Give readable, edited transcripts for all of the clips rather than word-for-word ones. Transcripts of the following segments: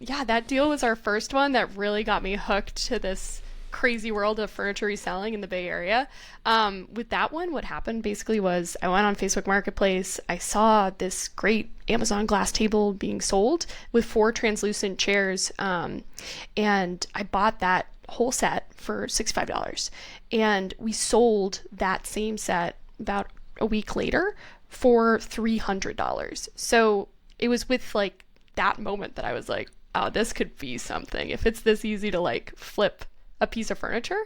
Yeah, that deal was our first one that really got me hooked to this crazy world of furniture reselling in the Bay Area. With that one, what happened basically was I went on Facebook Marketplace. I saw this great Amazon glass table being sold with four translucent chairs. And I bought that whole set for $65. And we sold that same set about a week later for $300. So it was with like that moment that I was like, oh, this could be something if it's this easy to like flip a piece of furniture.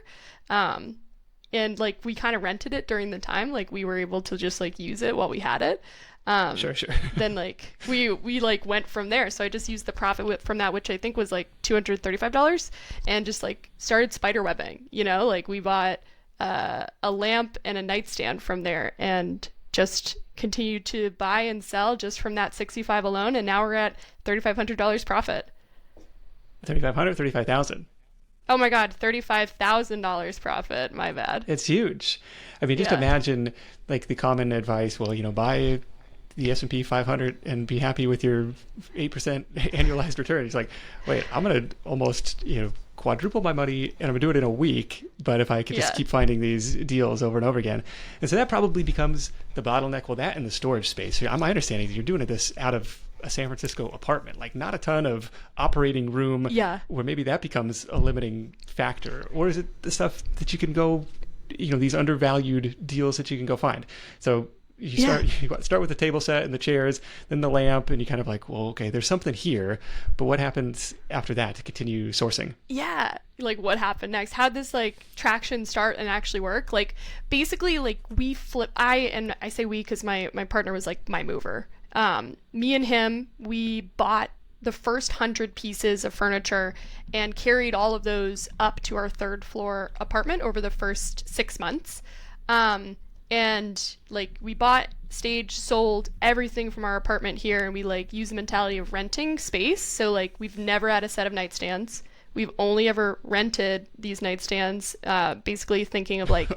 And like we kind of rented it during the time, like we were able to just like use it while we had it. Sure. Then like we like went from there. So I just used the profit from that, which I think was like $235, and just like started spider webbing, like we bought a lamp and a nightstand from there and just continued to buy and sell just from that 65 alone, and now we're at $3,500 profit. 3,500, 35,000. Oh my God, $35,000 profit. My bad. It's huge. I mean, just imagine like the common advice, well, buy the S&P 500 and be happy with your 8% annualized return. It's like, wait, I'm going to almost, quadruple my money and I'm going to do it in a week. But if I could just keep finding these deals over and over again. And so that probably becomes the bottleneck. Well, that and the storage space. My understanding is you're doing this out of a San Francisco apartment, like not a ton of operating room where maybe that becomes a limiting factor. Or is it the stuff that you can go, these undervalued deals that you can go find? So you start with the table set and the chairs, then the lamp, and you kind of like, well, okay, there's something here, but what happens after that to continue sourcing? Yeah. Like what happened next? How'd this like traction start and actually work? Like basically like I say we, cause my partner was like my mover. Me and him, we bought the first 100 pieces of furniture and carried all of those up to our third floor apartment over the first 6 months. And like we bought, staged, sold everything from our apartment here, and we like use the mentality of renting space. So like we've never had a set of nightstands. We've only ever rented these nightstands, basically thinking of like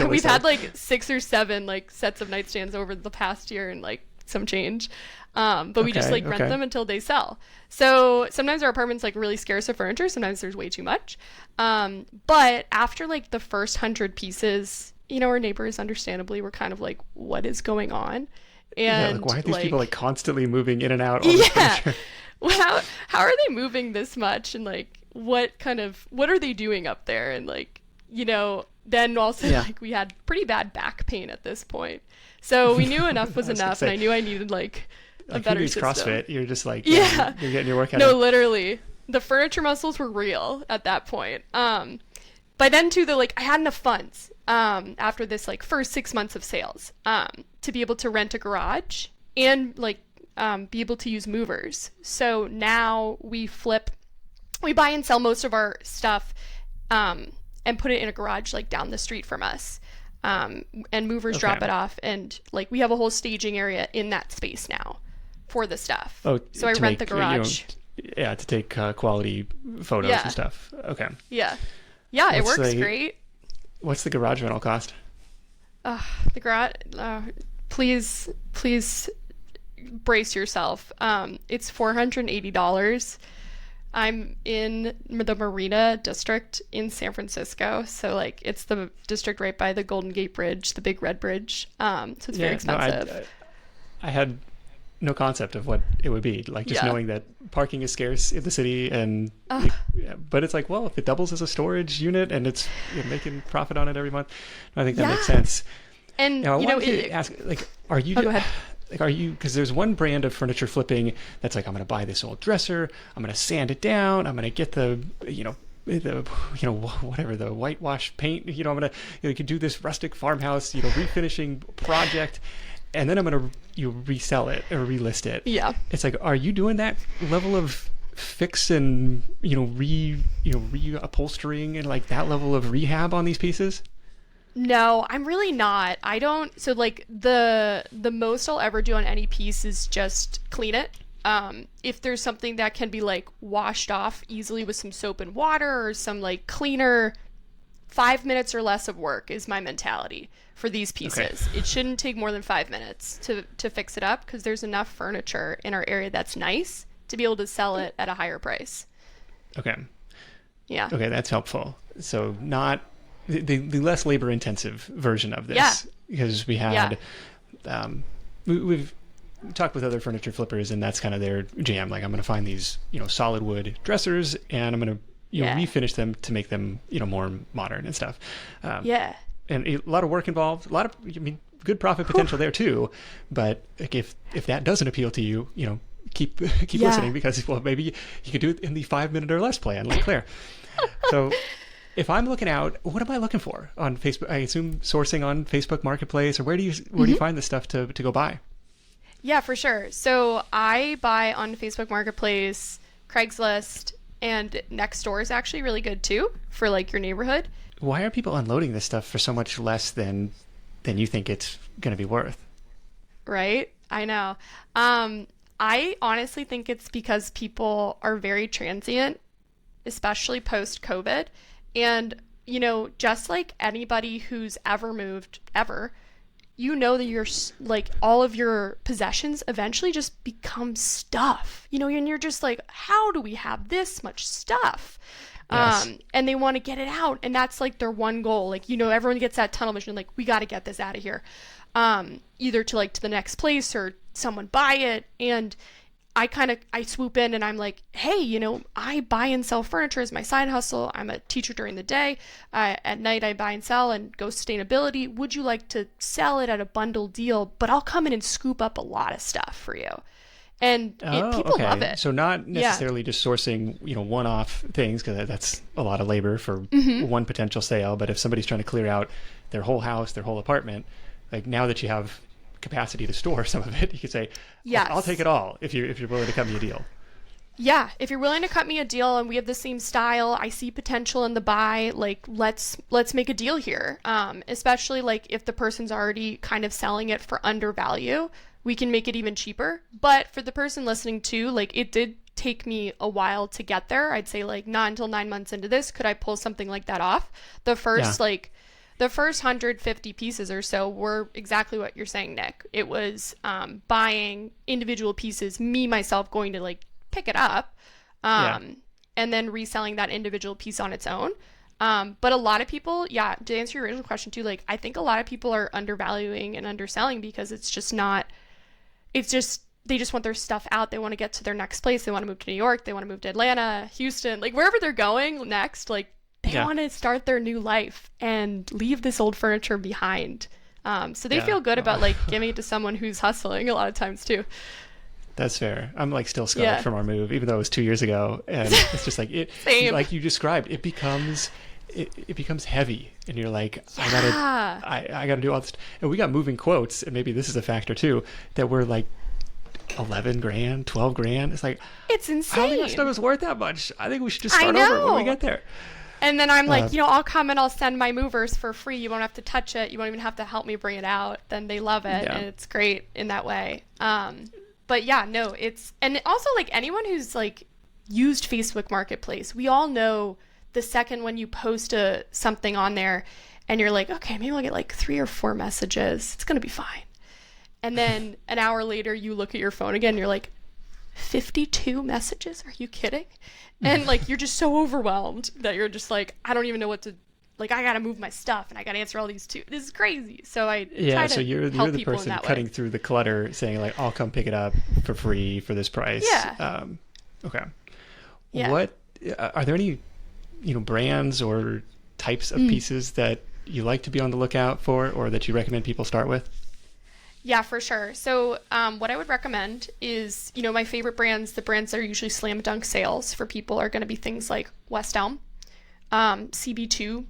we've had like 6 or 7 like sets of nightstands over the past year and like some change. But we just like rent them until they sell. So sometimes our apartment's like really scarce of furniture. Sometimes there's way too much. But after like the first 100 pieces, our neighbors understandably were kind of like, what is going on? And like, why are these people like constantly moving in and out? All this furniture? Well, how are they moving this much? And like, what are they doing up there? And like, then also like we had pretty bad back pain at this point. So we knew enough was enough, and I knew I needed like a better system. CrossFit, you're just like, you're getting your workout. No, literally, the furniture muscles were real at that point. By then too, I had enough funds after this like first 6 months of sales to be able to rent a garage and like be able to use movers. So now we buy and sell most of our stuff and put it in a garage like down the street from us. And movers drop it off, and like we have a whole staging area in that space now for the stuff. Oh, so I rent the garage. To take quality photos and stuff. Okay. Yeah, it works great. What's the garage rental cost? The garage. Please brace yourself. It's $480. I'm in the Marina district in San Francisco. So like it's the district right by the Golden Gate Bridge, the big red bridge. So it's very expensive. No, I had no concept of what it would be, like just knowing that parking is scarce in the city but it's like, well, if it doubles as a storage unit and it's making profit on it every month, I think that makes sense. And now, I wanted to ask, like, are you... go ahead. Like, are you, because there's one brand of furniture flipping that's like, I'm going to buy this old dresser, I'm going to sand it down, I'm going to get the whatever, the whitewash paint, I'm going to, you can do this rustic farmhouse, refinishing project, and then I'm going to resell it or relist it. Yeah. It's like, are you doing that level of fix and, reupholstering and like that level of rehab on these pieces? No, I'm really not. I don't. So like the most I'll ever do on any piece is just clean it. If there's something that can be like washed off easily with some soap and water or some like cleaner, 5 minutes or less of work is my mentality for these pieces. Okay. It shouldn't take more than 5 minutes to fix it up, because there's enough furniture in our area that's nice to be able to sell it at a higher price. Okay. Yeah. Okay, that's helpful. So not the less labor intensive version of this. Yeah. Because we had we've talked with other furniture flippers, and that's kind of their jam. Like, I'm going to find these, solid wood dressers, and I'm going to refinish them to make them, more modern and stuff. And a lot of work involved, a lot of, good profit potential there too. But like, if that doesn't appeal to you, keep listening, because, well, maybe you could do it in the 5-minute or less plan, like Claire. So if I'm looking out, what am I looking for on Facebook? I assume sourcing on Facebook Marketplace, or where do you find the stuff to go buy? Yeah, for sure. So I buy on Facebook Marketplace, Craigslist, and Nextdoor is actually really good too for like your neighborhood. Why are people unloading this stuff for so much less than you think it's going to be worth? Right? I know. I honestly think it's because people are very transient, especially post-COVID. And, just like anybody who's ever moved, ever, that you're like, all of your possessions eventually just become stuff, and you're just like, how do we have this much stuff? Yes. And they want to get it out. And that's like their one goal. Like, everyone gets that tunnel vision, like, we got to get this out of here. Either to the next place or someone buy it. And I swoop in and I'm like, hey, I buy and sell furniture as my side hustle. I'm a teacher during the day. At night, I buy and sell and go sustainability. Would you like to sell it at a bundle deal? But I'll come in and scoop up a lot of stuff for you. And people love it. So not necessarily just sourcing, one-off things, because that's a lot of labor for one potential sale. But if somebody's trying to clear out their whole house, their whole apartment, like, now that you have capacity to store some of it, you could say, yes, I'll take it all if you're willing to cut me a deal. Yeah, if you're willing to cut me a deal and we have the same style, I see potential in the buy, like, let's make a deal here. Especially like if the person's already kind of selling it for undervalue, we can make it even cheaper. But for the person listening too, like, it did take me a while to get there. I'd say like not until 9 months into this could I pull something like that off. The first 150 pieces or so were exactly what you're saying, Nick. It was buying individual pieces, me myself going to like pick it up, and then reselling that individual piece on its own. But a lot of people, to answer your original question too, like, I think a lot of people are undervaluing and underselling because they just want their stuff out. They want to get to their next place. They want to move to New York. They want to move to Atlanta, Houston, like wherever they're going next, like, they want to start their new life and leave this old furniture behind. So they feel good about like giving it to someone who's hustling a lot of times too. That's fair. I'm like still scarred from our move, even though it was 2 years ago. And it's just like Same. Like you described, it becomes heavy, and you're like, I gotta do all this. And we got moving quotes, and maybe this is a factor too, that were like $11,000, $12,000. It's like, it's insane. I don't think our stuff is worth that much. I think we should just start over when we get there. And then I'm like, I'll come and I'll send my movers for free. You won't have to touch it. You won't even have to help me bring it out. Then they love it, and it's great in that way. But and also like anyone who's like used Facebook Marketplace, we all know the second when you post something on there and you're like, okay, maybe I'll get like 3 or 4 messages. It's going to be fine. And then an hour later you look at your phone again, and you're like, 52 messages? Are you kidding? And like, you're just so overwhelmed that you're just like, I don't even know what to, like, I got to move my stuff and I got to answer all these too. This is crazy. So I try to you're the person cutting through the clutter, saying like, I'll come pick it up for free for this price. Yeah. Okay. Yeah. What are there any, brands or types of pieces that you like to be on the lookout for, or that you recommend people start with? Yeah, for sure. So what I would recommend is, my favorite brands, the brands that are usually slam dunk sales for people, are going to be things like West Elm, CB2,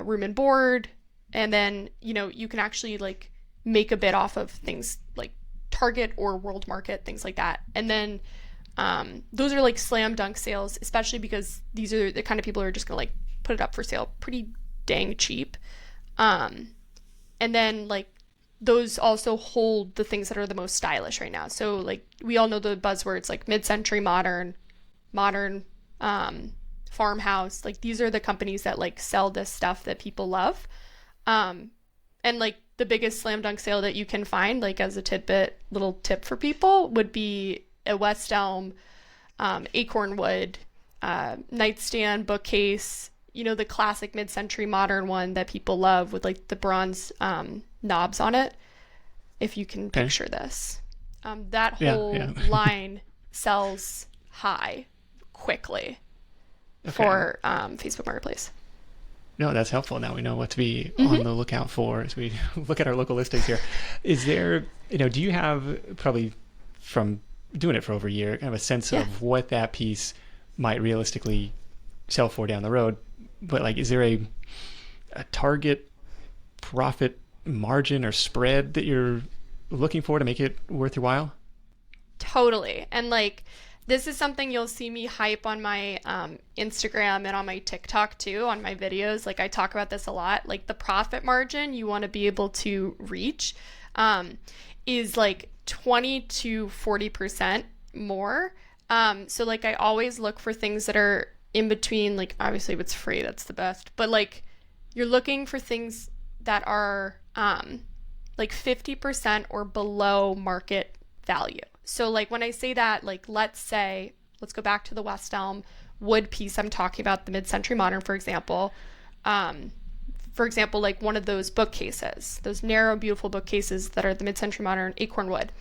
Room and Board, and then, you can actually like make a bid off of things like Target or World Market, things like that. And then those are like slam dunk sales, especially because these are the kind of people who are just going to like put it up for sale pretty dang cheap. And then like, those also hold the things that are the most stylish right now. So like, we all know the buzzwords like mid-century modern, farmhouse. Like, these are the companies that like sell this stuff that people love. And like the biggest slam dunk sale that you can find, like as a little tip for people, would be a West Elm acorn wood, nightstand, bookcase, the classic mid-century modern one that people love with like the bronze knobs on it. If you can picture this, that whole line sells high quickly for Facebook Marketplace. No, that's helpful. Now we know what to be on the lookout for as we look at our local listings here. Is there, do you have, probably from doing it for over a year, kind of a sense of what that piece might realistically sell for down the road? But like, is there a target profit margin or spread that you're looking for to make it worth your while? Totally. And like, this is something you'll see me hype on my Instagram and on my TikTok too, on my videos. Like I talk about this a lot. Like the profit margin you want to be able to reach is like 20 to 40% more. So like I always look for things that are in between. Like obviously if it's free, that's the best. But like you're looking for things that are like 50% or below market value. So like when I say that, like let's go back to the West Elm wood piece I'm talking about, the mid-century modern, for example. Like one of those bookcases, those narrow, beautiful bookcases that are the mid-century modern acorn wood.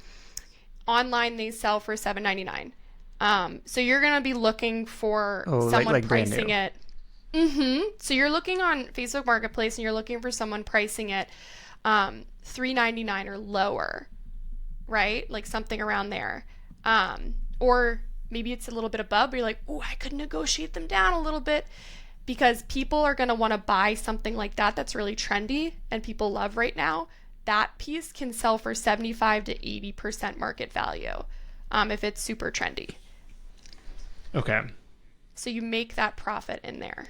Online they sell for $7.99. So you're gonna be looking for someone like pricing it. So you're looking on Facebook Marketplace and you're looking for someone pricing it $3.99 or lower. Right? Like something around there. Or maybe it's a little bit above, but you're like, oh, I could negotiate them down a little bit, because people are going to want to buy something like that that's really trendy and people love right now. That piece can sell for 75 to 80% market value if it's super trendy. Okay. So you make that profit in there.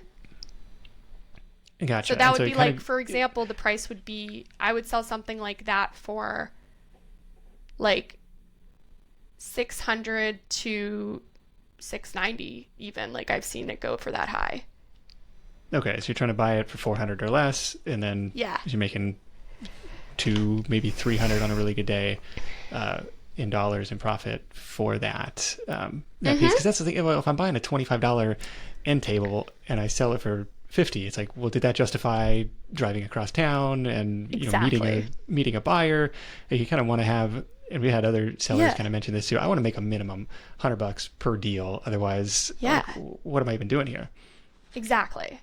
Gotcha. So that would be like, for example, the price would be, I would sell something like that for like $600 to $690 even. Like I've seen it go for that high. Okay, so you're trying to buy it for $400 or less, and then you're making $200, maybe $300 on a really good day in dollars in profit for that piece. Because that's the thing. Well, if I'm buying a $25 end table and I sell it for $50, it's like, well, did that justify driving across town and meeting a buyer? You kind of want to have. And we had other sellers kind of mention this too. I want to make a minimum $100 per deal. Otherwise, what am I even doing here? Exactly.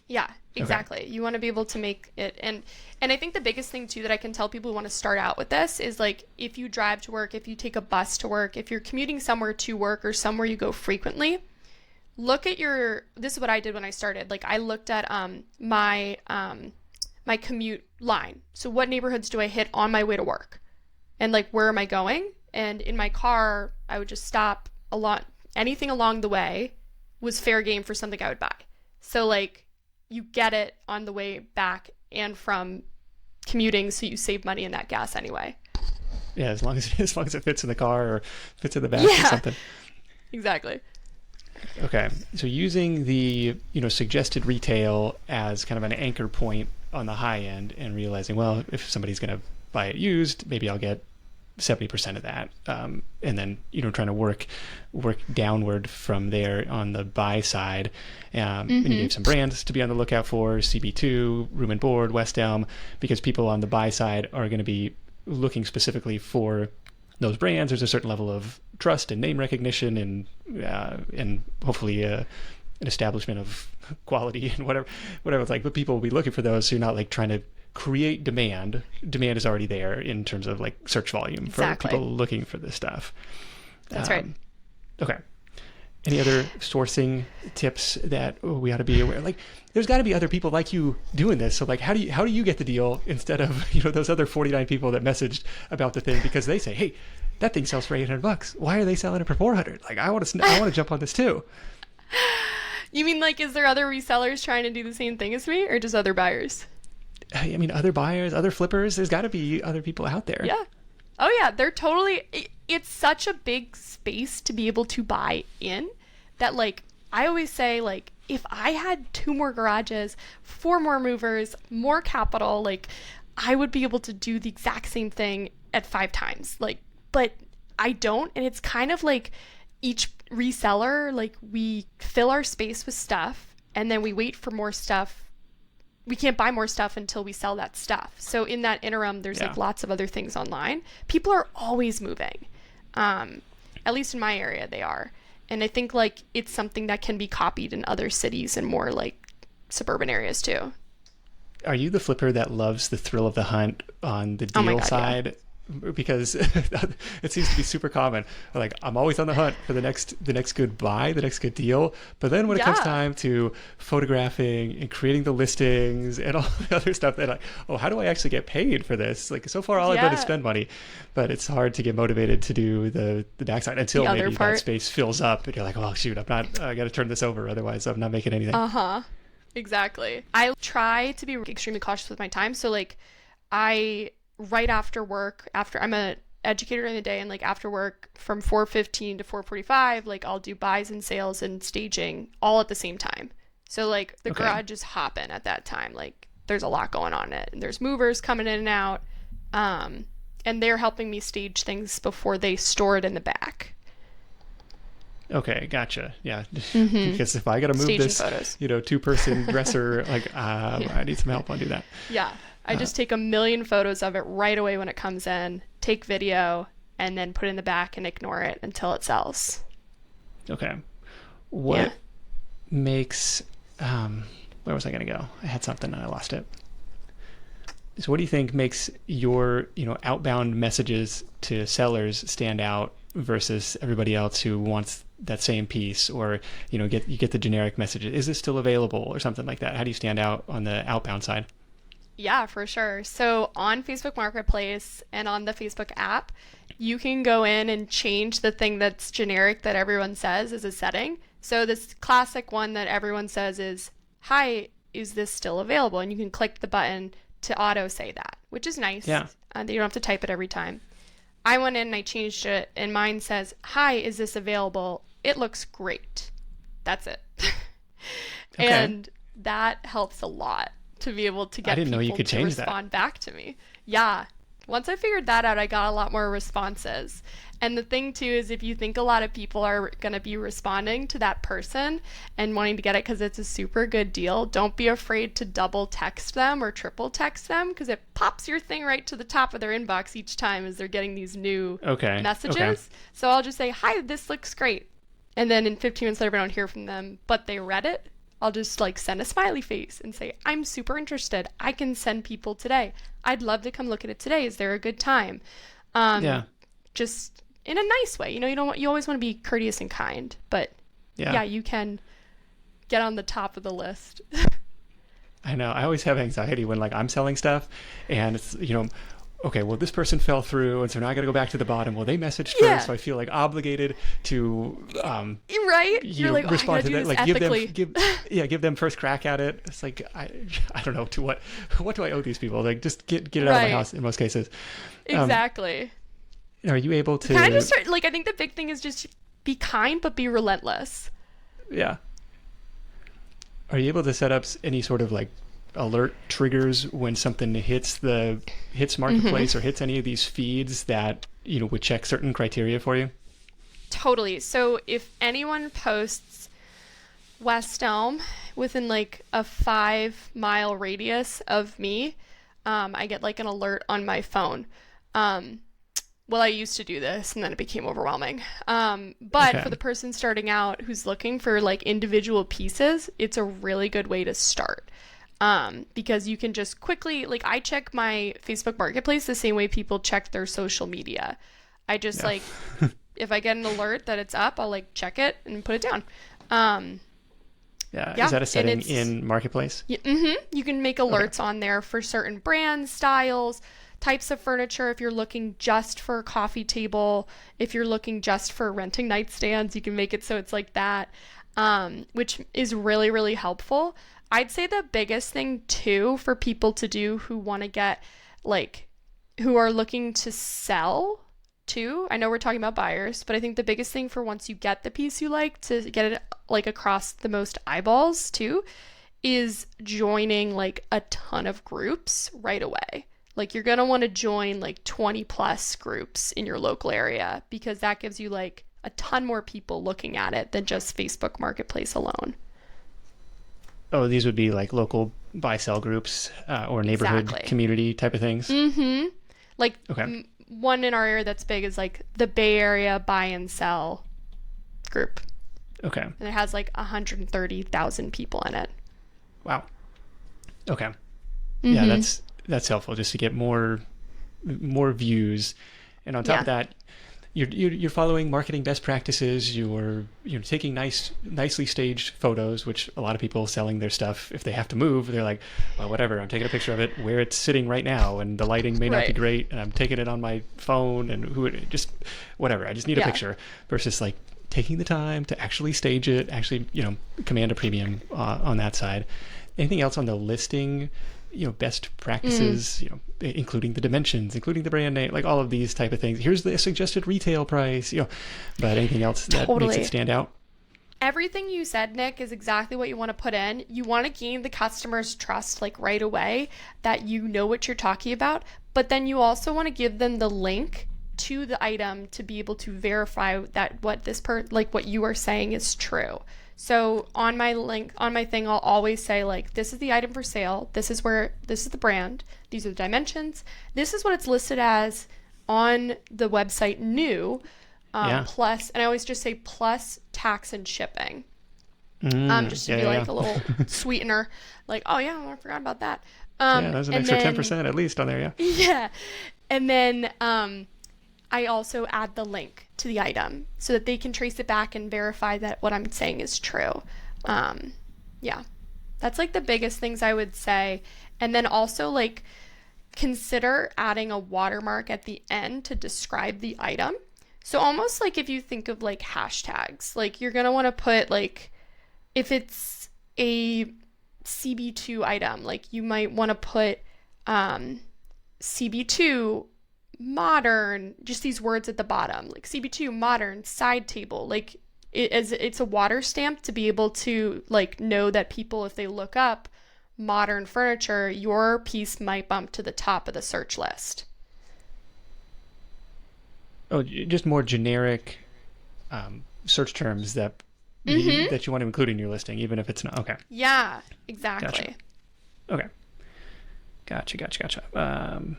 Yeah, exactly. Okay. You want to be able to make it. And I think the biggest thing too that I can tell people who want to start out with this is like, if you drive to work, if you take a bus to work, if you're commuting somewhere to work or somewhere you go frequently, look at this is what I did when I started. Like I looked at my commute line. So what neighborhoods do I hit on my way to work? And like, where am I going? And in my car, I would just stop a lot. Anything along the way was fair game for something I would buy. So like, you get it on the way back and from commuting, so you save money in that gas anyway. Yeah, as long as it fits in the car or fits in the back or something. Exactly. Okay, so using the suggested retail as kind of an anchor point on the high end, and realizing, well, if somebody's going to buy it used, maybe I'll get 70% of that, and then trying to work downward from there on the buy side. And you gave some brands to be on the lookout for: CB2, Room and Board, West Elm, because people on the buy side are going to be looking specifically for those brands. There's a certain level of trust and name recognition, and hopefully an establishment of quality and whatever it's like. But people will be looking for those, so you're not like trying to create demand. Demand is already there in terms of like search volume for people looking for this stuff. That's right. Okay. Any other sourcing tips that we ought to be aware? Like, there's got to be other people like you doing this. So like, how do you get the deal instead of those other 49 people that messaged about the thing because they say, hey, that thing sells for $800. Why are they selling it for $400? Like, I want to jump on this too. You mean like, is there other resellers trying to do the same thing as me, or just other buyers? I mean, other buyers, other flippers. There's got to be other people out there. Yeah. Oh yeah, they're totally. It's such a big space to be able to buy in that, like, I always say, like, if I had 2 more garages, 4 more movers, more capital, like, I would be able to do the exact same thing at 5 times. Like, but I don't, and it's kind of like, each reseller, like we fill our space with stuff and then we wait for more stuff. We can't buy more stuff until we sell that stuff. So in that interim, there's like lots of other things online. People are always moving. At least in my area, they are. And I think like it's something that can be copied in other cities and more like suburban areas too. Are you the flipper that loves the thrill of the hunt on the Oh my deal God, side? yeah. Because it seems to be super common. Like, I'm always on the hunt for the next good buy, the next good deal. But then when it comes time to photographing and creating the listings and all the other stuff, that like, oh, how do I actually get paid for this? Like, so far all I've done is spend money, but it's hard to get motivated to do the backside until maybe that space fills up and you're like, oh shoot, I got to turn this over, otherwise I'm not making anything. Exactly. I try to be extremely cautious with my time. So like right after work, I'm a educator in the day, and like after work from 4:15 to 4:45, like I'll do buys and sales and staging all at the same time. So like the garage is hopping at that time. Like there's a lot going on in it, and there's movers coming in and out, and they're helping me stage things before they store it in the back. Okay, gotcha. Yeah, because if I got to move Staging this, photos. 2-person dresser, like I need some help on do that. Yeah. I just take 1,000,000 photos of it right away when it comes in, take video, and then put it in the back and ignore it until it sells. Okay. What makes, where was I going to go? I had something and I lost it. So what do you think makes your, outbound messages to sellers stand out versus everybody else who wants that same piece, or, you get the generic messages? Is this still available or something like that? How do you stand out on the outbound side? Yeah, for sure. So on Facebook Marketplace and on the Facebook app, you can go in and change the thing that's generic that everyone says as a setting. So this classic one that everyone says is, hi, is this still available? And you can click the button to auto say that, which is nice. Yeah. You don't have to type it every time. I went in and I changed it, and mine says, hi, is this available? It looks great. That's it. And that helps a lot to be able to get people to respond back to me. Yeah. Once I figured that out, I got a lot more responses. And the thing too is, if you think a lot of people are going to be responding to that person and wanting to get it because it's a super good deal, don't be afraid to double text them or triple text them, because it pops your thing right to the top of their inbox each time as they're getting these new messages. So I'll just say, hi, this looks great. And then in 15 minutes later, if I don't hear from them, but they read it, I'll just like send a smiley face and say, I'm super interested. I can send people today. I'd love to come look at it today. Is there a good time? Just in a nice way. You always want to be courteous and kind, but you can get on the top of the list. I know. I always have anxiety when like I'm selling stuff and it's, okay, well, this person fell through, and so now I got to go back to the bottom. Well, they messaged first, so I feel like obligated to You're like, respond to that. Like ethically. give them first crack at it. It's like I don't know to what do I owe these people? Like just get it out of my house in most cases. Exactly. Are you able to kind of just start, like, I think the big thing is just be kind but be relentless. Yeah. Are you able to set up any sort of like alert triggers when something hits marketplace or hits any of these feeds that would check certain criteria for you? Totally. So if anyone posts West Elm within like a 5-mile radius of me, I get like an alert on my phone. Well, I used to do this and then it became overwhelming. But for the person starting out who's looking for like individual pieces, it's a really good way to start. Because you can just quickly, like, I check my Facebook Marketplace the same way people check their social media. I just like, if I get an alert that it's up, I'll like check it and put it down. Is that a setting in Marketplace? You can make alerts on there for certain brands, styles, types of furniture. If you're looking just for a coffee table, if you're looking just for renting nightstands, you can make it so it's like that, which is really, really helpful. I'd say the biggest thing too for people to do who want to get who are looking to sell too. I know we're talking about buyers, but I think the biggest thing for once you get the piece you like to get it like across the most eyeballs too is joining like a ton of groups right away. Like you're going to want to join like 20 plus groups in your local area, because that gives you like a ton more people looking at it than just Facebook Marketplace alone. Oh, these would be like local buy-sell groups or neighborhood Exactly. community type of things? Mm-hmm. Like Okay. one in our area that's big is like the Bay Area Buy and Sell group. Okay. And it has like 130,000 people in it. Wow. Okay. Yeah, Mm-hmm. that's helpful just to get more views. And on top of that, you're following marketing best practices. You're taking nicely staged photos, which a lot of people selling their stuff, if they have to move, they're like, well, whatever, I'm taking a picture of it where it's sitting right now, and the lighting may not be great, and I'm taking it on my phone, and just whatever. I just need a picture. Versus like taking the time to actually stage it, actually command a premium on that side. Anything else on the listing? Best practices, including the dimensions, including the brand name, like all of these type of things. Here's the suggested retail price, but anything else that makes it stand out? Everything you said, Nick, is exactly what you want to put in. You want to gain the customer's trust like right away that you know what you're talking about, but then you also want to give them the link to the item to be able to verify that what you are saying is true. So on my thing, I'll always say like, this is the item for sale. This is the brand. These are the dimensions. This is what it's listed as on the website new. Plus, and I always just say plus tax and shipping. Just to be like a little sweetener. Like, oh yeah, I forgot about that. There's an extra 10% at least on there. Yeah. Yeah. And then, I also add the link to the item so that they can trace it back and verify that what I'm saying is true. That's like the biggest things I would say. And then also like consider adding a watermark at the end to describe the item. So almost like if you think of like hashtags, like you're going to want to put like, if it's a CB2 item, like you might want to put CB2 modern, just these words at the bottom, like CB2 modern side table, like it's a water stamp to be able to like know that people, if they look up modern furniture, your piece might bump to the top of the search list. Oh, just more generic search terms that that you want to include in your listing, even if it's not. Okay. Yeah, exactly. Gotcha. Okay. Gotcha.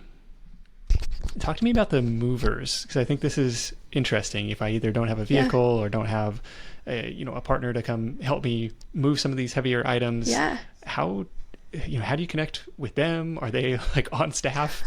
Talk to me about the movers, because I think this is interesting. If I either don't have a vehicle or don't have a partner to come help me move some of these heavier items, how do you connect with them? Are they like on staff,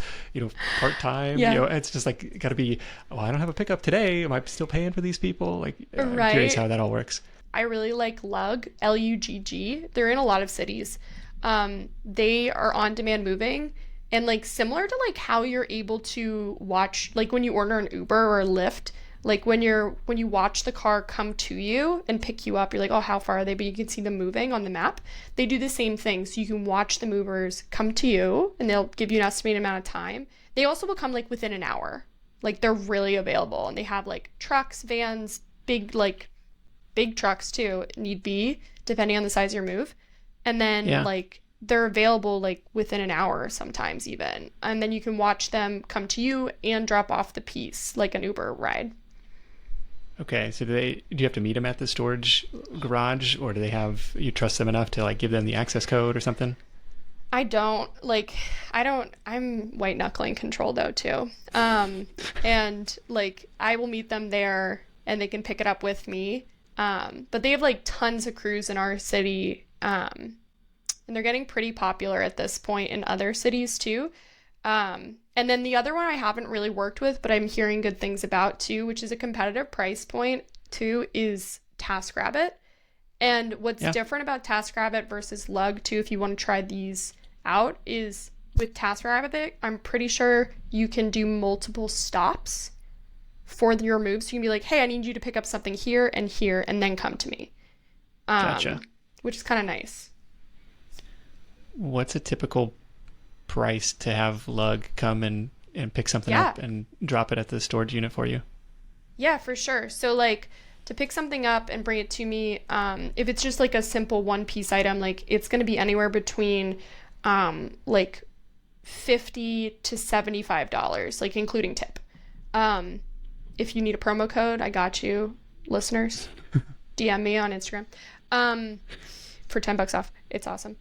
part-time? It's just like got to be, I don't have a pickup today. Am I still paying for these people? Like, I'm curious how that all works. I really like Lug, Lugg. They're in a lot of cities. They are on-demand moving. And like similar to like how you're able to watch, like when you order an Uber or a Lyft, like when you watch the car come to you and pick you up, you're like, oh, how far are they? But you can see them moving on the map. They do the same thing. So you can watch the movers come to you and they'll give you an estimated amount of time. They also will come like within an hour. Like they're really available, and they have like trucks, vans, big trucks too, need be, depending on the size of your move. And then like they're available like within an hour sometimes even. And then you can watch them come to you and drop off the piece like an Uber ride. Okay, so do you have to meet them at the storage garage, or you trust them enough to like give them the access code or something? I'm white knuckling control though too. And like I will meet them there and they can pick it up with me. But they have like tons of crews in our city. And they're getting pretty popular at this point in other cities too. And then the other one I haven't really worked with, but I'm hearing good things about too, which is a competitive price point too, is TaskRabbit. And what's different about TaskRabbit versus Lug too, if you want to try these out, is with TaskRabbit, I'm pretty sure you can do multiple stops for your move. So you can be like, hey, I need you to pick up something here, and then come to me. Gotcha. Which is kind of nice. What's a typical price to have Lug come and pick something up and drop it at the storage unit for you? Yeah, for sure. So like to pick something up and bring it to me, if it's just like a simple one-piece item, like it's going to be anywhere between like $50 to $75, like including tip. If you need a promo code, I got you. listeners, DM me on Instagram for $10 off. It's awesome.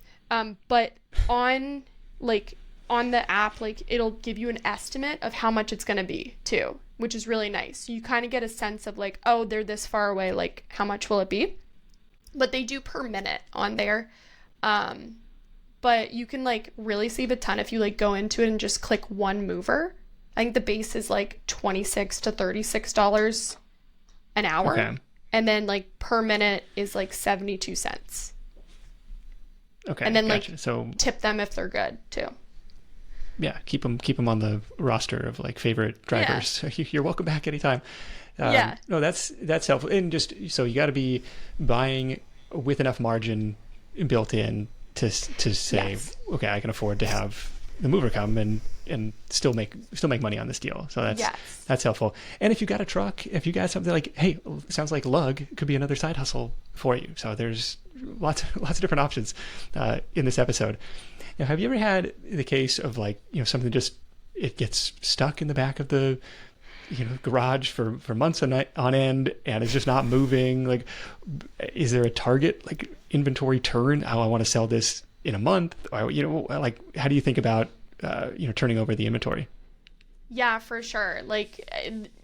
But on the app, like it'll give you an estimate of how much it's going to be too, which is really nice. You kind of get a sense of like, oh, they're this far away, like how much will it be? But they do per minute on there. But you can like really save a ton if you like go into it and just click one mover. I think the base is like $26 to $36 an hour. Okay. And then like per minute is like 72 cents. Okay. And then gotcha. like So tip them if they're good too. yeah, keep them on the roster of like favorite drivers. Yeah. You're welcome back anytime. Yeah. No, that's helpful. And just so you got to be buying with enough margin built in to say, Yes. okay, I can afford to have the mover come and still make money on this deal. So that's helpful. And if you got a truck, if you got something like, hey, sounds like lug could be another side hustle for you. So there's lots of different options in this episode. Now, have you ever had the case of like, something just it gets stuck in the back of the garage for months on end and it's just not moving? Like, is there a target like inventory turn? Oh, I want to sell this in a month. Or, like, how do you think about turning over the inventory? Yeah, for sure. Like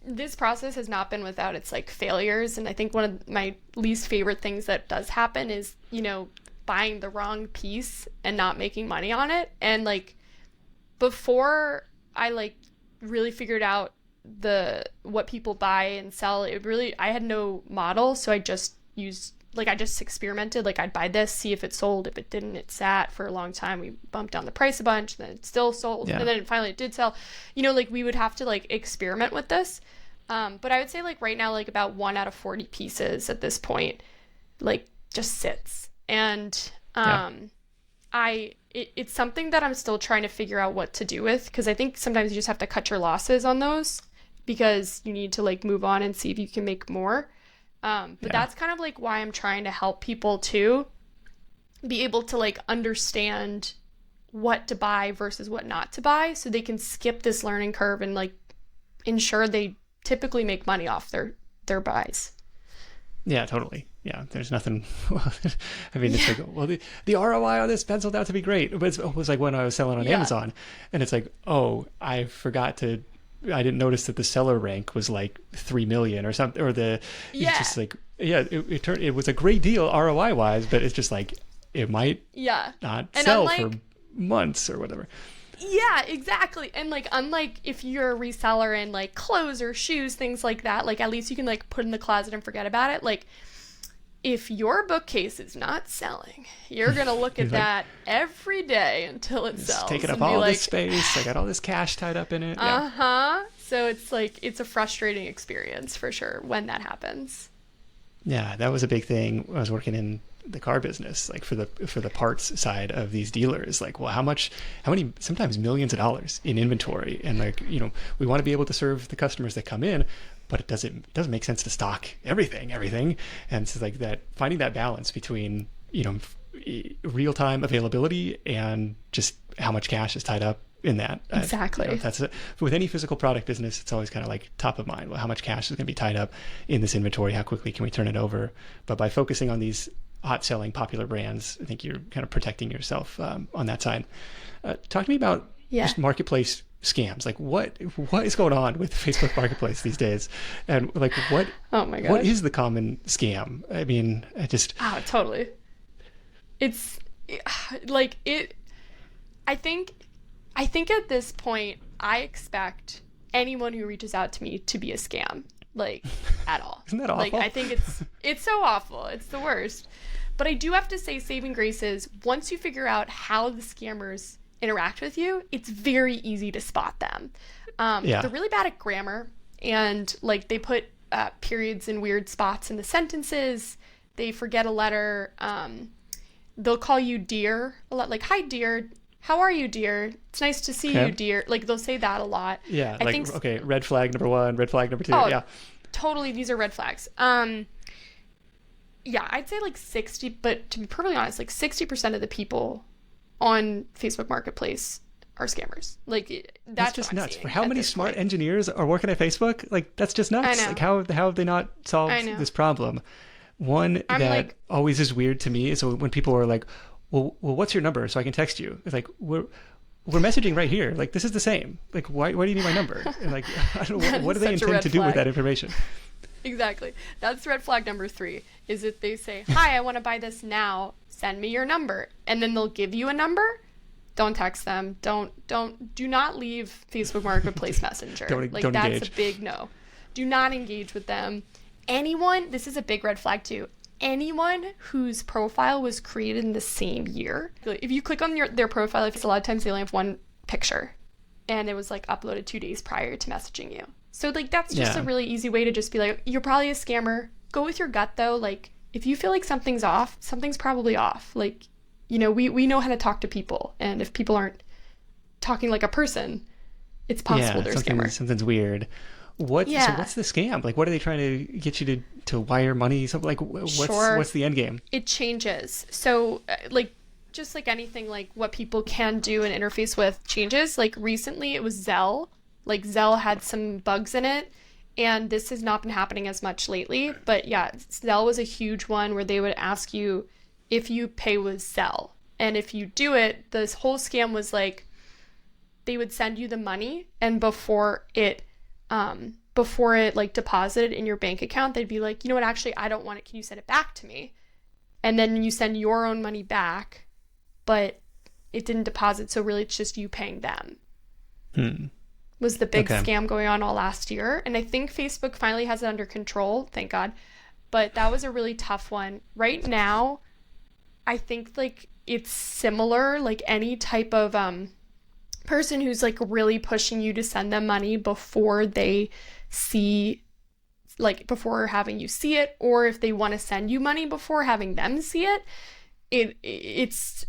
this process has not been without its like failures. And I think one of my least favorite things that does happen is, buying the wrong piece and not making money on it. And like before I like really figured out what people buy and sell, I had no model. So I just experimented. Like I'd buy this, see if it sold. If it didn't, it sat for a long time. We bumped down the price a bunch, then it still sold. Yeah. And then finally it did sell. Like we would have to like experiment with this. But I would say like right now, like about 1 out of 40 pieces at this point, like just sits. And it's something that I'm still trying to figure out what to do with, because I think sometimes you just have to cut your losses on those because you need to like move on and see if you can make more. But that's kind of like why I'm trying to help people too be able to like understand what to buy versus what not to buy, so they can skip this learning curve and like ensure they typically make money off their buys. Yeah, totally. Yeah, there's nothing. I mean, it's like, well, the ROI on this penciled out to be great. But it was like when I was selling on Amazon, and it's like, oh, I didn't notice that the seller rank was like 3 million or something, or it's just like, it was a great deal ROI wise, but it's just like, it might not sell for months or whatever. Yeah, exactly. And like, unlike if you're a reseller in like clothes or shoes, things like that, like at least you can like put in the closet and forget about it. Like if your bookcase is not selling, you're going to look at that every day until it sells. It's taking up all this space. I got all this cash tied up in it. Uh-huh. So it's like, it's a frustrating experience for sure when that happens. Yeah, that was a big thing when I was working in the car business, like for the parts side of these dealers. Like, well, how many, sometimes millions of dollars in inventory, and like, we want to be able to serve the customers that come in, but it doesn't make sense to stock everything. And so like that, finding that balance between, real-time availability and just how much cash is tied up in that. Exactly. That's it. With any physical product business, it's always kind of like top of mind. Well, how much cash is going to be tied up in this inventory? How quickly can we turn it over? But by focusing on these hot selling popular brands, I think you're kind of protecting yourself on that side. Talk to me about just marketplace scams. Like what is going on with Facebook Marketplace these days? And like what is the common scam? I mean, totally. It's like I think at this point I expect anyone who reaches out to me to be a scam, like at all. Isn't that awful? Like I think it's so awful. It's the worst. But I do have to say, saving grace is once you figure out how the scammers interact with you, it's very easy to spot them. They're really bad at grammar, and like they put periods in weird spots in the sentences. They forget a letter. They'll call you dear a lot, like, hi dear, how are you, dear? It's nice to see you, dear. Like they'll say that a lot. Yeah, I think okay, red flag number 1, red flag number 2. Yeah. Totally, these are red flags. Yeah, I'd say like 60, but to be perfectly honest, like 60% of the people on Facebook Marketplace are scammers. Like that's that's just what I'm nuts. seeing For how at many this smart point. engineers are working at Facebook? Like that's just I nuts. know. Like how have they not solved I know. this problem? One I'm that like, always is weird to me is when people are like, well, what's your number so I can text you? It's like we're messaging right here. Like this is the same. Like why do you need my number? And like I don't know that what do is they such a intend red to do with flag. that information? Exactly. That's red flag number 3, is if they say, hi, I want to buy this now, send me your number. And then they'll give you a number. Don't text them. Do not leave Facebook Marketplace Messenger. Don't That's engage. a big no. Do not engage with them. Anyone, this is a big red flag too. Anyone whose profile was created in the same year, if you click on their profile, it's a lot of times they only have one picture and it was like uploaded 2 days prior to messaging you. So like that's just a really easy way to just be like, you're probably a scammer. Go with your gut though. Like if you feel like something's off, something's probably off. Like, you know, we know how to talk to people, and if people aren't talking like a person, it's possible they're a scammer. Something's weird. So what's the scam? Like, what are they trying to get you to wire money? Something like, what's the end game? It changes. So, like, just like anything, like what people can do and interface with changes. Like recently, it was Zelle. Like Zelle had some bugs in it, and this has not been happening as much lately. But yeah, Zelle was a huge one where they would ask you if you pay with Zelle, and if you do it, this whole scam was like they would send you the money, and before it like deposited in your bank account, they'd be like, you know what, actually I don't want it, can you send it back to me? And then you send your own money back, but it didn't deposit, so really it's just you paying them. Was the big scam going on all last year. And I think Facebook finally has it under control, thank God, but that was a really tough one. Right now I think like it's similar, like any type of person who's like really pushing you to send them money before they see, like before having you see it, or if they want to send you money before having them see it, it's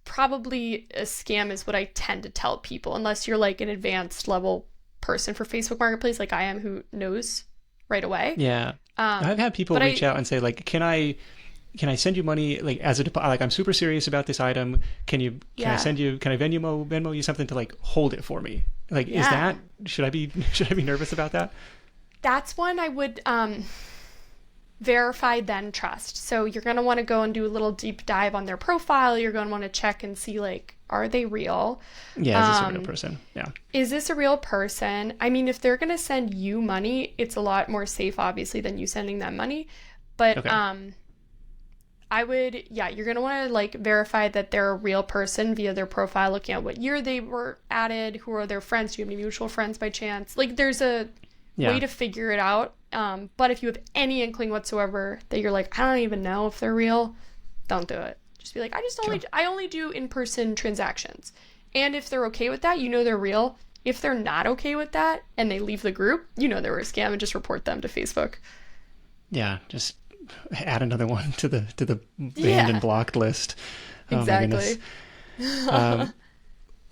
probably a scam is what I tend to tell people, unless you're like an advanced level person for Facebook Marketplace like I am, who knows right away. Yeah. I've had people reach out and say like, can I send you money like as a deposit? Like I'm super serious about this item. Can I Venmo you something to like hold it for me? Like is that should I be nervous about that? That's one I would verify then trust. So you're going to want to go and do a little deep dive on their profile. You're going to want to check and see like, are they real? Yeah, is this a real person? Yeah. Is this a real person? I mean, if they're going to send you money, it's a lot more safe obviously than you sending them money. But I would, you're going to want to like verify that they're a real person via their profile, looking at what year they were added, who are their friends, do you have any mutual friends by chance? Like there's a way to figure it out. But if you have any inkling whatsoever that you're like, I don't even know if they're real, don't do it. Just be like, I only do in-person transactions. And if they're okay with that, you know they're real. If they're not okay with that and they leave the group, you know they were a scam, and just report them to Facebook. Yeah, just add another one to the banned and blocked list. Exactly. Well,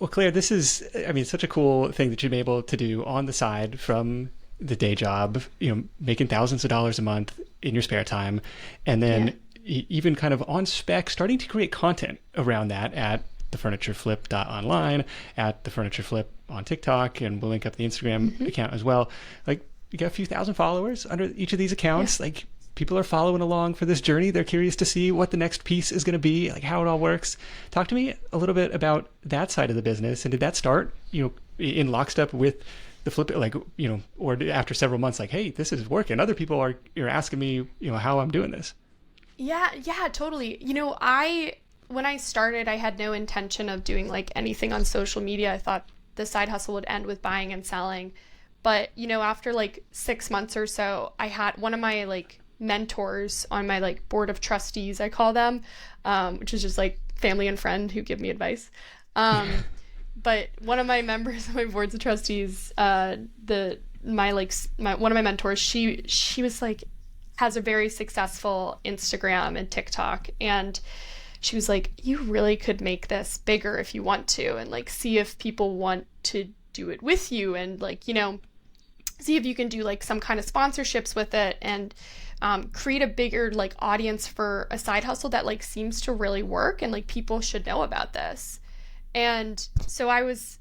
Claire, this is, I mean, such a cool thing that you've been able to do on the side from the day job, you know, making thousands of dollars a month in your spare time, and then even kind of on spec, starting to create content around that at thefurnitureflip.online, at the Furniture Flip on TikTok, and we'll link up the Instagram account as well. Like, you got a few thousand followers under each of these accounts. Like, people are following along for this journey. They're curious to see what the next piece is going to be, like how it all works. Talk to me a little bit about that side of the business. And did that start, you know, in lockstep with the flip, like, you know, or after several months, like, hey, this is working. Other people are asking me, you know, how I'm doing this. Yeah, totally. You know, when I started, I had no intention of doing like anything on social media. I thought the side hustle would end with buying and selling. But, you know, after like 6 months or so, I had one of my like mentors on my like board of trustees, I call them, which is just like family and friend who give me advice. But one of my members of my boards of trustees, one of my mentors, she was like, has a very successful Instagram and TikTok, and she was like, you really could make this bigger if you want to, and like see if people want to do it with you, and like, you know, see if you can do like some kind of sponsorships with it, and create a bigger like audience for a side hustle that like seems to really work, and like people should know about this. And so I was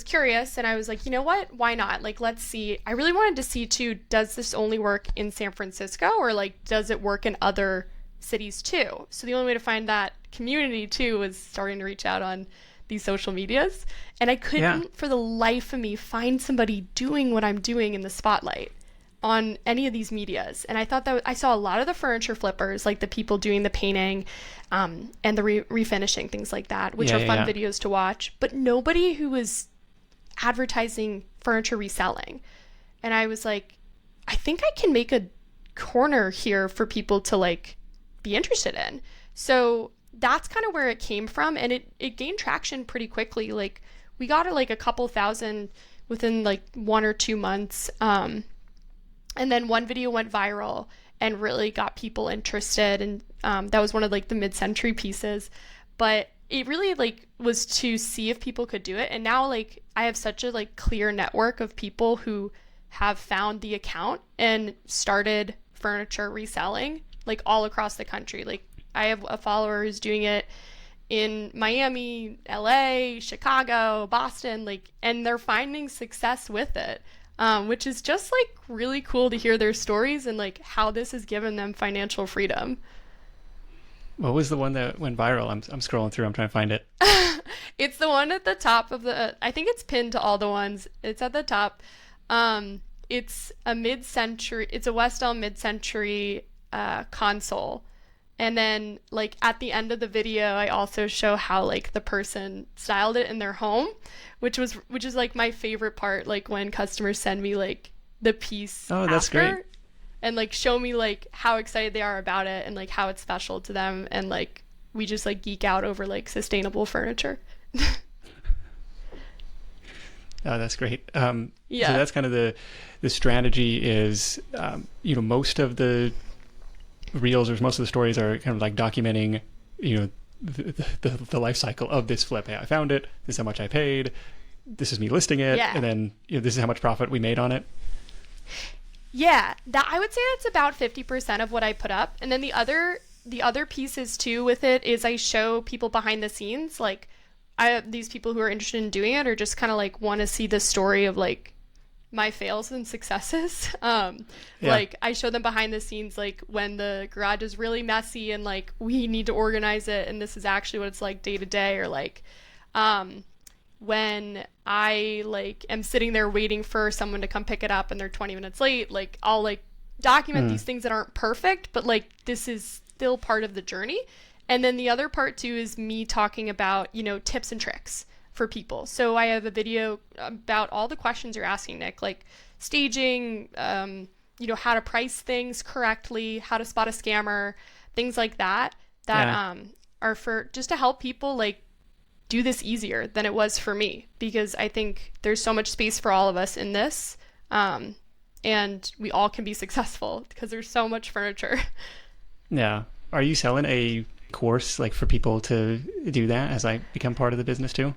curious, and I was like, you know what? Why not? Like, let's see. I really wanted to see too, does this only work in San Francisco, or like does it work in other cities too? So the only way to find that community too was starting to reach out on these social medias. And I couldn't for the life of me find somebody doing what I'm doing in the spotlight on any of these medias. And I thought that I saw a lot of the furniture flippers, like the people doing the painting and the refinishing, things like that, which are fun videos to watch, but nobody who was advertising furniture reselling. And I was like, I think I can make a corner here for people to like be interested in. So that's kind of where it came from. And it gained traction pretty quickly. Like we got like a couple thousand within like 1 or 2 months. And then one video went viral and really got people interested. And that was one of like the mid-century pieces. But it really like was to see if people could do it. And now like I have such a like clear network of people who have found the account and started furniture reselling like all across the country. Like I have a follower who's doing it in Miami, LA, Chicago, Boston, like, and they're finding success with it. Which is just like really cool to hear their stories and like how this has given them financial freedom. What was the one that went viral? I'm scrolling through. I'm trying to find it. It's the one at the top of the, I think it's pinned to all the ones. It's at the top. It's a mid-century, it's a West Elm mid-century console. And then like at the end of the video, I also show how like the person styled it in their home, which is like my favorite part, like when customers send me like the piece that's after great. And like show me like how excited they are about it and like how it's special to them, and like we just like geek out over like sustainable furniture. Oh, that's great. Yeah. So that's kind of the strategy is, most of the reels or most of the stories are kind of like documenting, the life cycle of this flip. Hey, I found it. This is how much I paid. This is me listing it. Yeah. And then this is how much profit we made on it. Yeah, that I would say that's about 50% of what I put up. And then the other pieces too with it is I show people behind the scenes, like these people who are interested in doing it or just kind of like want to see the story of like my fails and successes. Like I show them behind the scenes, like when the garage is really messy and like we need to organize it, and this is actually what it's like day to day, or like when I like am sitting there waiting for someone to come pick it up and they're 20 minutes late, like I'll like document these things that aren't perfect, but like this is still part of the journey. And then the other part too is me talking about, tips and tricks for people. So I have a video about all the questions you're asking, Nick, like staging, how to price things correctly, how to spot a scammer, things like that are for just to help people like do this easier than it was for me, because I think there's so much space for all of us in this, and we all can be successful because there's so much furniture. Yeah. Are you selling a course like for people to do that as I become part of the business too?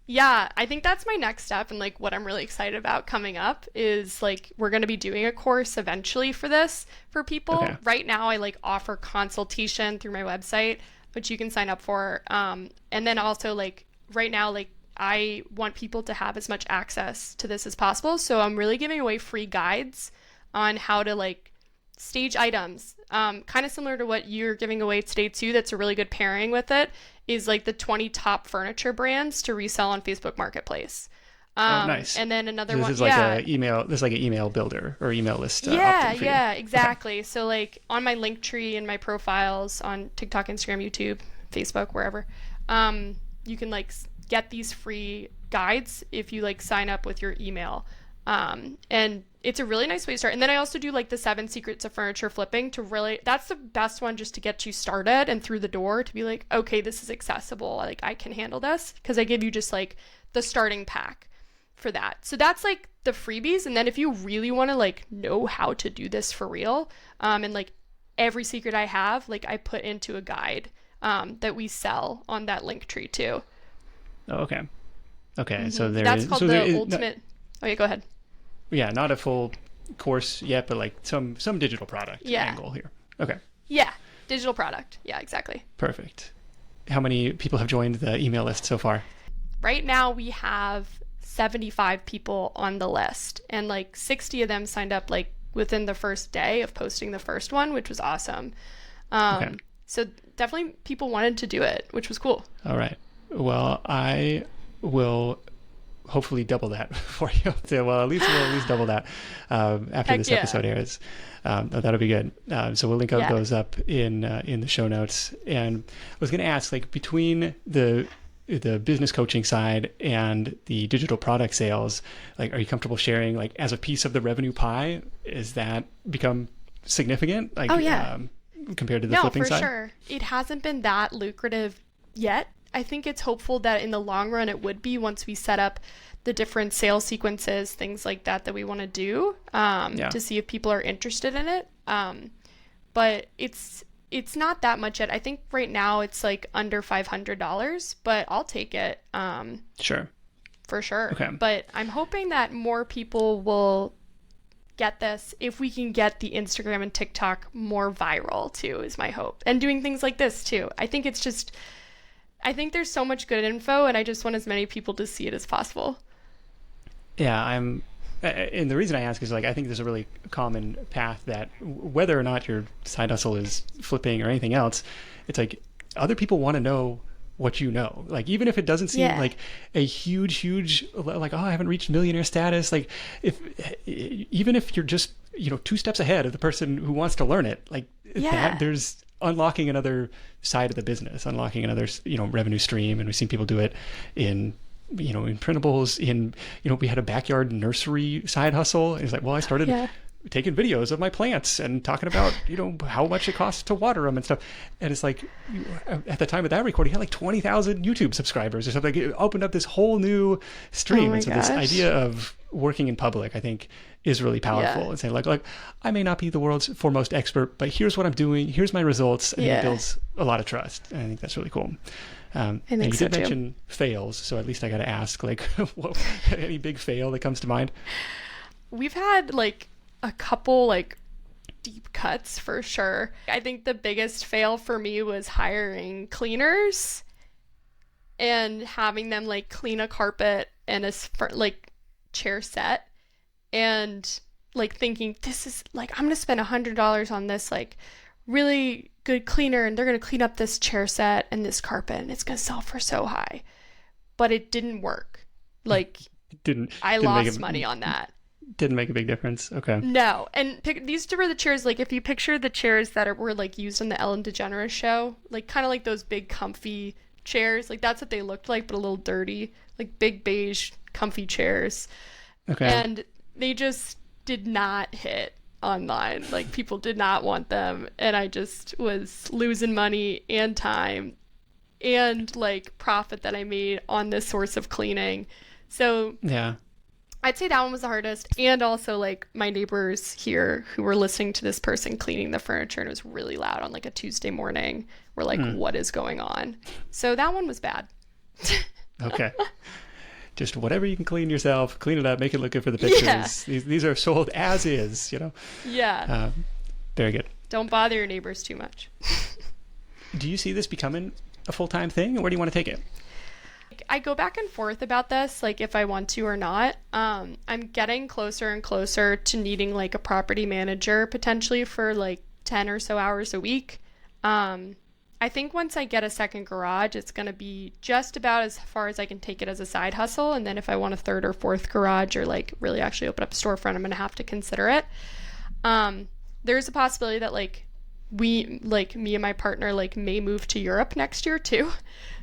Yeah, I think that's my next step, and like what I'm really excited about coming up is like we're going to be doing a course eventually for this for people. Okay. Right now I like offer consultation through my website, which you can sign up for. And then also like right now, like I want people to have as much access to this as possible. So I'm really giving away free guides on how to like stage items, kind of similar to what you're giving away today too. That's a really good pairing with it, is like the 20 top furniture brands to resell on Facebook Marketplace. Nice. And then another one. This is like an email builder or email list. Yeah, exactly. Okay. So like on my link tree and my profiles on TikTok, Instagram, YouTube, Facebook, wherever, you can like get these free guides if you like sign up with your email. And it's a really nice way to start. And then I also do like the 7 secrets of furniture flipping to really, that's the best one just to get you started and through the door to be like, okay, this is accessible. Like I can handle this, because I give you just like the starting pack for that. So that's like the freebies. And then if you really want to like know how to do this for real, and like every secret I have, like I put into a guide, that we sell on that link tree too. Oh, okay. Okay. Mm-hmm. So that's called the ultimate. Oh yeah, go ahead. Yeah, not a full course yet, but like some digital product angle here. Okay. Yeah, digital product. Yeah, exactly. Perfect. How many people have joined the email list so far? right now we have 75 people on the list, and like 60 of them signed up like within the first day of posting the first one, which was awesome. Okay. So definitely people wanted to do it, which was cool. All right. Well, I will hopefully double that for you. So, well, we'll at least double that after this episode airs. That'll be good. So we'll link those up in the show notes. And I was going to ask, like, between the business coaching side and the digital product sales, like, are you comfortable sharing, like, as a piece of the revenue pie, is that become significant? Like, compared to the flipping side? No, for sure. It hasn't been that lucrative yet. I think it's hopeful that in the long run it would be, once we set up the different sales sequences, things like that we want to do, to see if people are interested in it. But it's not that much yet. I think right now it's like under $500, but I'll take it. Sure. For sure. Okay. But I'm hoping that more people will get this if we can get the Instagram and TikTok more viral too, is my hope. And doing things like this too. I think there's so much good info, and I just want as many people to see it as possible. Yeah, and the reason I ask is, like, I think there's a really common path that whether or not your side hustle is flipping or anything else, it's like other people want to know what you know. Like, even if it doesn't seem like a huge, like, oh, I haven't reached millionaire status. Like, even if you're just, 2 steps ahead of the person who wants to learn it, like, there's unlocking another side of the business, unlocking another, revenue stream. And we've seen people do it in printables, we had a backyard nursery side hustle. And it's like, well, I started taking videos of my plants and talking about, how much it costs to water them and stuff. And it's like, at the time of that recording, he had like 20,000 YouTube subscribers or something. It opened up this whole new stream. And so this idea of working in public, I think, is really powerful. And saying, like, I may not be the world's foremost expert, but here's what I'm doing. Here's my results. And it builds a lot of trust. And I think that's really cool. And you did mention fails, so at least I got to ask, like, any big fail that comes to mind? We've had like a couple like deep cuts for sure. I think the biggest fail for me was hiring cleaners and having them like clean a carpet and a like chair set, and like thinking, this is like, I'm gonna spend $100 on this like really good cleaner, and they're gonna clean up this chair set and this carpet, and it's gonna sell for so high. But it didn't work. Like, I lost money on that. Didn't make a big difference. Okay. No. And these were the chairs, like, if you picture the chairs that were like used on the Ellen DeGeneres show, like kind of like those big comfy chairs, like that's what they looked like, but a little dirty, like big beige comfy chairs. Okay. And they just did not hit online. Like, people did not want them, and I just was losing money and time and like profit that I made on this source of cleaning. So yeah, I'd say that one was the hardest. And also, like, my neighbors here who were listening to this person cleaning the furniture, and it was really loud on like a Tuesday morning, were like, what is going on? So that one was bad. Okay. Just whatever you can clean yourself, clean it up, make it look good for the pictures. Yeah. These are sold as is, Yeah. Very good. Don't bother your neighbors too much. Do you see this becoming a full-time thing, or where do you want to take it? I go back and forth about this, like if I want to or not. I'm getting closer and closer to needing like a property manager potentially for like 10 or so hours a week. I think once I get a second garage, it's going to be just about as far as I can take it as a side hustle. And then if I want a third or fourth garage, or like really actually open up a storefront, I'm going to have to consider it. There's a possibility that like me and my partner like may move to Europe next year too.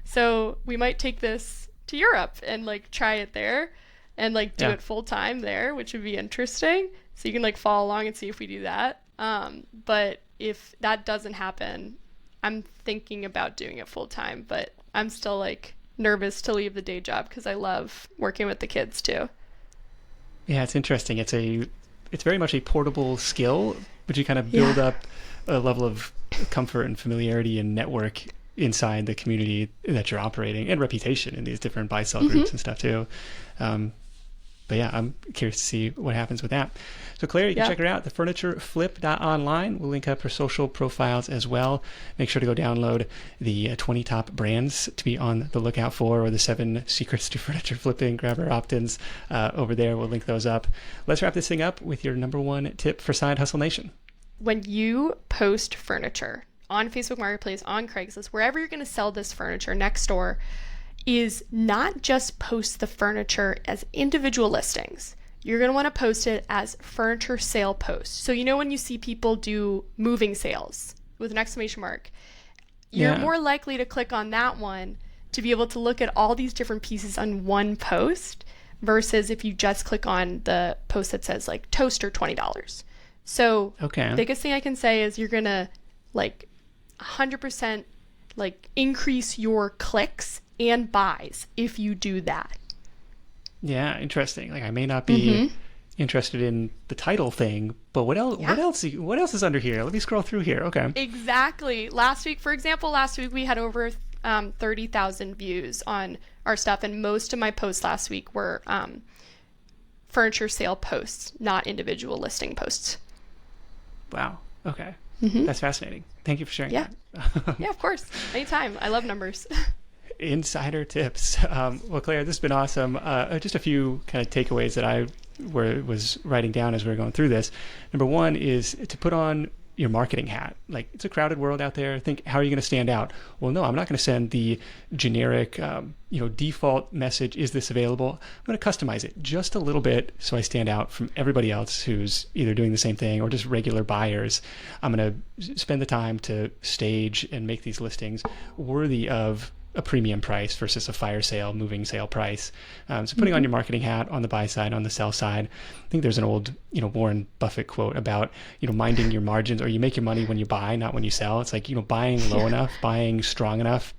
So we might take this to Europe and like try it there and like do it full time there, which would be interesting. So you can like follow along and see if we do that. But if that doesn't happen, I'm thinking about doing it full time, but I'm still like nervous to leave the day job because I love working with the kids too. Yeah, it's interesting. It's very much a portable skill, but you kind of build up a level of comfort and familiarity and network inside the community that you're operating, and reputation in these different buy-sell groups and stuff too. But yeah, I'm curious to see what happens with that. So Claire, you can check her out, thefurnitureflip.online. We'll link up her social profiles as well. Make sure to go download the 20 top brands to be on the lookout for, or the 7 secrets to furniture flipping. Grab her opt-ins over there. We'll link those up. Let's wrap this thing up with your number one tip for Side Hustle Nation. When you post furniture on Facebook Marketplace, on Craigslist, wherever you're going to sell this furniture, next door, is not just post the furniture as individual listings. You're going to want to post it as furniture sale posts. So when you see people do moving sales with an exclamation mark, you're more likely to click on that one to be able to look at all these different pieces on one post versus if you just click on the post that says like toaster $20. So the biggest thing I can say is you're going to 100% increase your clicks and buys if you do that. Yeah, interesting. I may not be interested in the title thing, but what else? Yeah. What else is under here? Let me scroll through here. Okay. Exactly. Last week we had over 30,000 views on our stuff, and most of my posts last week were furniture sale posts, not individual listing posts. Wow. Okay. That's fascinating. Thank you for sharing that. Yeah, of course. Anytime. I love numbers. Insider tips. Well, Claire, this has been awesome. Just a few kind of takeaways that I was writing down as we were going through this. Number one is to put on your marketing hat. It's a crowded world out there. Think, how are you going to stand out? Well, no, I'm not going to send the generic, default message, is this available? I'm going to customize it just a little bit so I stand out from everybody else who's either doing the same thing or just regular buyers. I'm going to spend the time to stage and make these listings worthy of a premium price versus a fire sale, moving sale price. So putting on your marketing hat on the buy side, on the sell side. I think there's an old, Warren Buffett quote about, minding your margins, or you make your money when you buy, not when you sell. It's like, buying low enough, buying strong enough,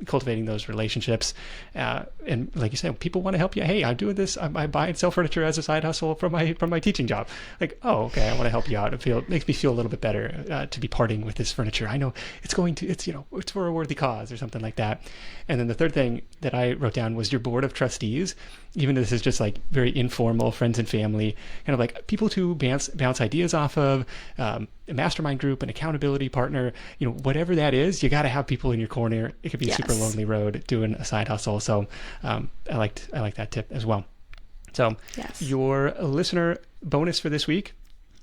cultivating those relationships. And like you said, people want to help you. Hey, I'm doing this. I buy and sell furniture as a side hustle from my teaching job. Oh, okay, I want to help you out. It makes me feel a little bit better to be parting with this furniture. I know it's for a worthy cause or something like that. And then the third thing that I wrote down was your board of trustees. Even though this is just very informal, friends and family, kind of people to bounce ideas off of, a mastermind group, an accountability partner, whatever that is, you got to have people in your corner. It could be a super lonely road doing a side hustle. So I like that tip as well. So your listener bonus for this week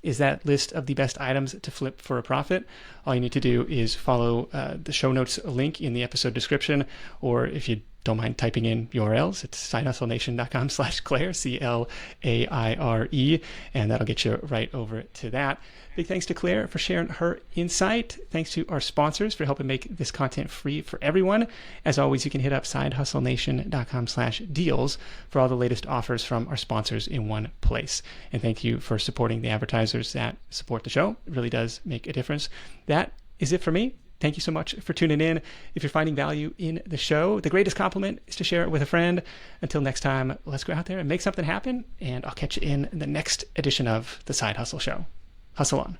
is that list of the best items to flip for a profit. All you need to do is follow the show notes link in the episode description, or if you don't mind typing in URLs, it's sidehustlenation.com/Claire, CLAIRE, and that'll get you right over to that. Big thanks to Claire for sharing her insight. Thanks to our sponsors for helping make this content free for everyone. As always, you can hit up sidehustlenation.com/deals for all the latest offers from our sponsors in one place. And thank you for supporting the advertisers that support the show. It really does make a difference. That is it for me. Thank you so much for tuning in. If you're finding value in the show, the greatest compliment is to share it with a friend. Until next time, let's go out there and make something happen. And I'll catch you in the next edition of The Side Hustle Show. Hustle on.